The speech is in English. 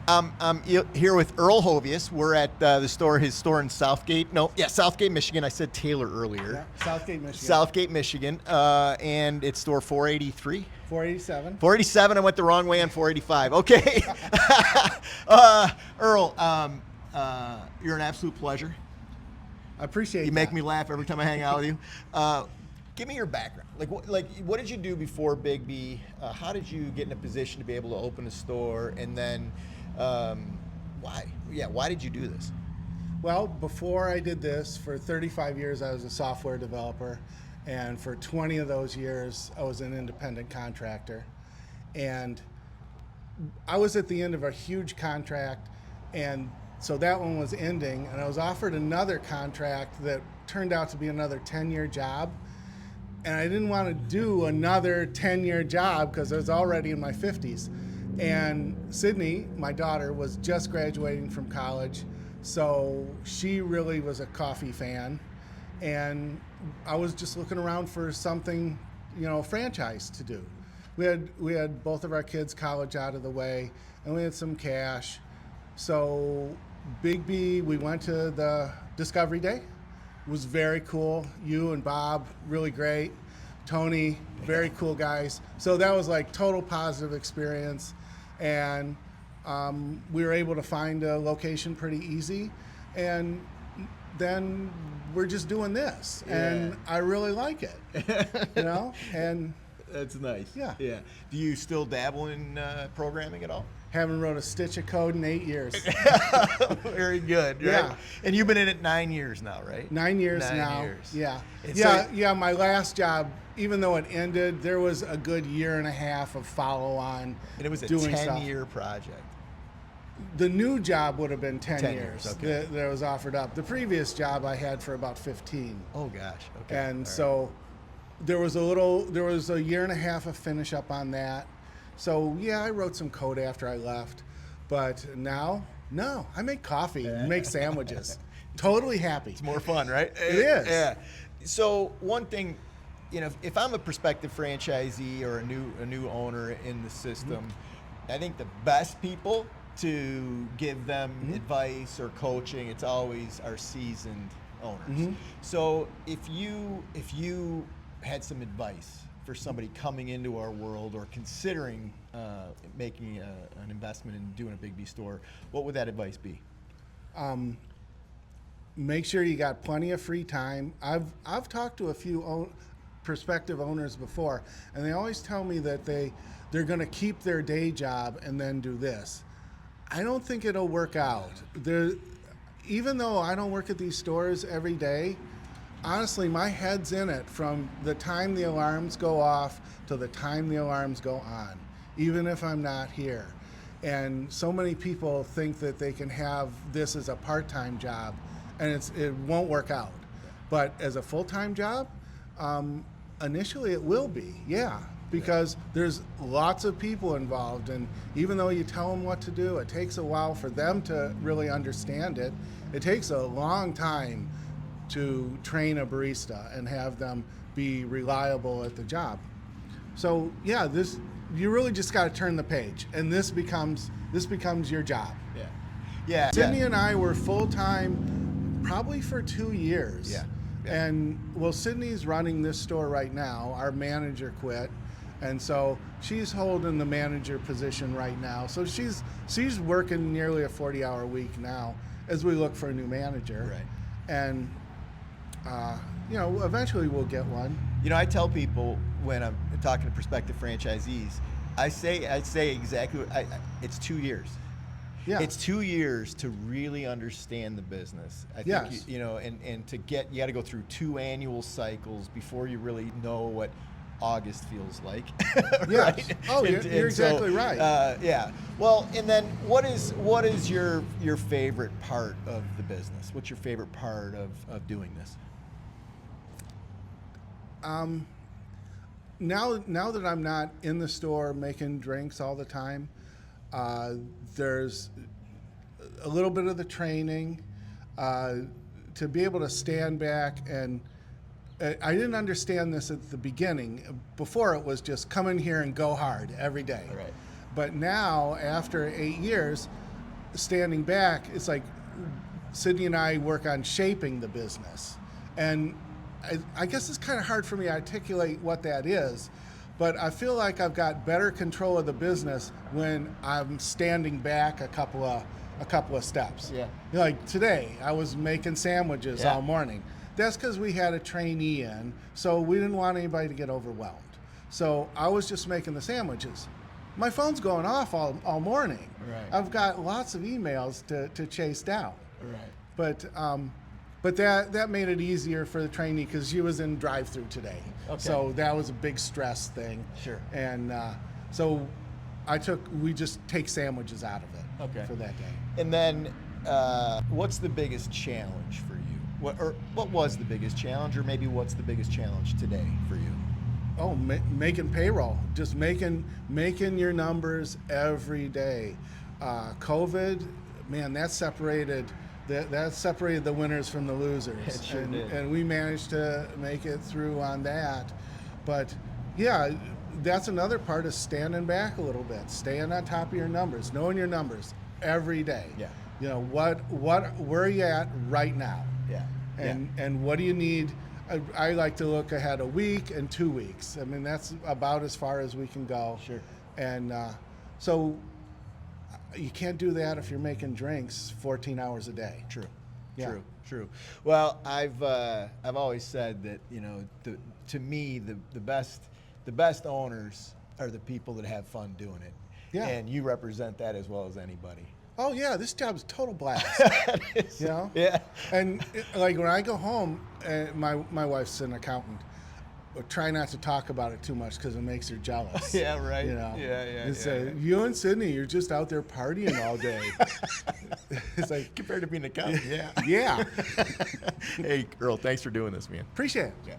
I'm here with Earl Hovious. We're at his store in Southgate. No, yeah, Southgate, Michigan. I said Taylor earlier. Yeah, Southgate, Michigan. Southgate, Michigan. And it's store 483. 487. 487. I went the wrong way on 485. Okay. Earl, you're an absolute pleasure. I appreciate You make me laugh every time I hang out with you. Give me your background. What did you do before BIGGBY? How did you get in a position to be able to open a store? And then, why? Yeah, why did you do this? Well, before I did this, for 35 years, I was a software developer. And for 20 of those years, I was an independent contractor. And I was at the end of a huge contract, and so that one was ending, and I was offered another contract that turned out to be another 10-year job. And I didn't want to do another 10-year job because I was already in my 50s. And Sydney, my daughter, was just graduating from college, so she really was a coffee fan. And I was just looking around for something, franchise to do. We had both of our kids' college out of the way, and we had some cash. So BIGGBY, we went to the Discovery Day. It was very cool. You and Bob, really great. Tony, very cool guys. So that was like total positive experience. And we were able to find a location pretty easy. And then we're just doing this. Yeah. And I really like it, and That's nice. Yeah. Yeah. Do you still dabble in programming at all? haven't wrote a stitch of code in 8 years. Very good. Right? Yeah. And you've been in it 9 years now, right? 9 years 9 now. years. Yeah. And Yeah. My last job, even though it ended, there was a good year and a half of follow on. And it was a doing 10-year project. The new job would have been 10 years okay. that was offered up. The previous job I had for about 15. Oh gosh. Okay. And All so right. there was a year and a half of finish up on that. So yeah, I wrote some code after I left, but now, no, I make coffee and make sandwiches. Totally happy. It's more fun, right? It is. Yeah. So one thing, if I'm a prospective franchisee or a new owner in the system, I think the best people to give them advice or coaching, it's always our seasoned owners. So if you had some advice for somebody coming into our world or considering making an investment in doing a BIGGBY store, what would that advice be? Make sure you got plenty of free time. I've talked to a few prospective owners before, and they always tell me that they're going to keep their day job and then do this. I don't think it'll work out. Even though I don't work at these stores every day, honestly, my head's in it from the time the alarms go off to the time the alarms go on, even if I'm not here. And so many people think that they can have this as a part-time job, and it won't work out. But as a full-time job, initially it will be, yeah, because there's lots of people involved, and even though you tell them what to do, it takes a while for them to really understand it. It takes a long time to train a barista and have them be reliable at the job. So yeah, you really just got to turn the page, and this becomes your job. Yeah. Sydney and I were full-time probably for 2 years. Yeah. And well, Sydney's running this store right now. Our manager quit, and so she's holding the manager position right now. So she's working nearly a 40-hour week now as we look for a new manager. Right. And eventually we'll get one. I tell people when I'm talking to prospective franchisees, I say exactly it's 2 years. Yeah. It's 2 years to really understand the business. I think, Yes. and to you got to go through 2 annual cycles before you really know what August feels like. Yes. Right? Oh, you're exactly right. Yeah. Well, and then what is your favorite part of the business? What's your favorite part of doing this? Now that I'm not in the store making drinks all the time, there's a little bit of the training to be able to stand back and I didn't understand this at the beginning. Before it was just come in here and go hard every day. Right. But now, after 8 years, standing back, it's like Sydney and I work on shaping the business. And I guess it's kind of hard for me to articulate what that is, but I feel like I've got better control of the business when I'm standing back a couple of steps. Yeah. Like today, I was making sandwiches Yeah. all morning. That's because we had a trainee in, so we didn't want anybody to get overwhelmed. So I was just making the sandwiches. My phone's going off all morning. Right. I've got lots of emails to chase down. Right. But that made it easier for the trainee because she was in drive-through today. Okay. So that was a big stress thing. Sure. And so we just take sandwiches out of it for that day. And then, what's the biggest challenge for you? What was the biggest challenge, or maybe what's the biggest challenge today for you? Oh, making payroll, just making your numbers every day. COVID, man, that separated the winners from the losers. It sure did. And we managed to make it through on that. But yeah, that's another part of standing back a little bit, staying on top of your numbers, knowing your numbers every day. Yeah. You know, where are you at right now? Yeah. And what do you need? I like to look ahead a week and 2 weeks. I mean, that's about as far as we can go. Sure. And so you can't do that if you're making drinks 14 hours a day. True. Yeah. True. Well, I've always said that, you know, to me the best owners are the people that have fun doing it. Yeah. And you represent that as well as anybody. Oh yeah, this job's a total blast. You know? Yeah. And like when I go home, my wife's an accountant. But try not to talk about it too much because it makes her jealous. Yeah, right. You know? Yeah. It's you and Sydney, you're just out there partying all day. It's like Compared to being an accountant, yeah. yeah. Hey, Earl, thanks for doing this, man. Appreciate it. Yeah.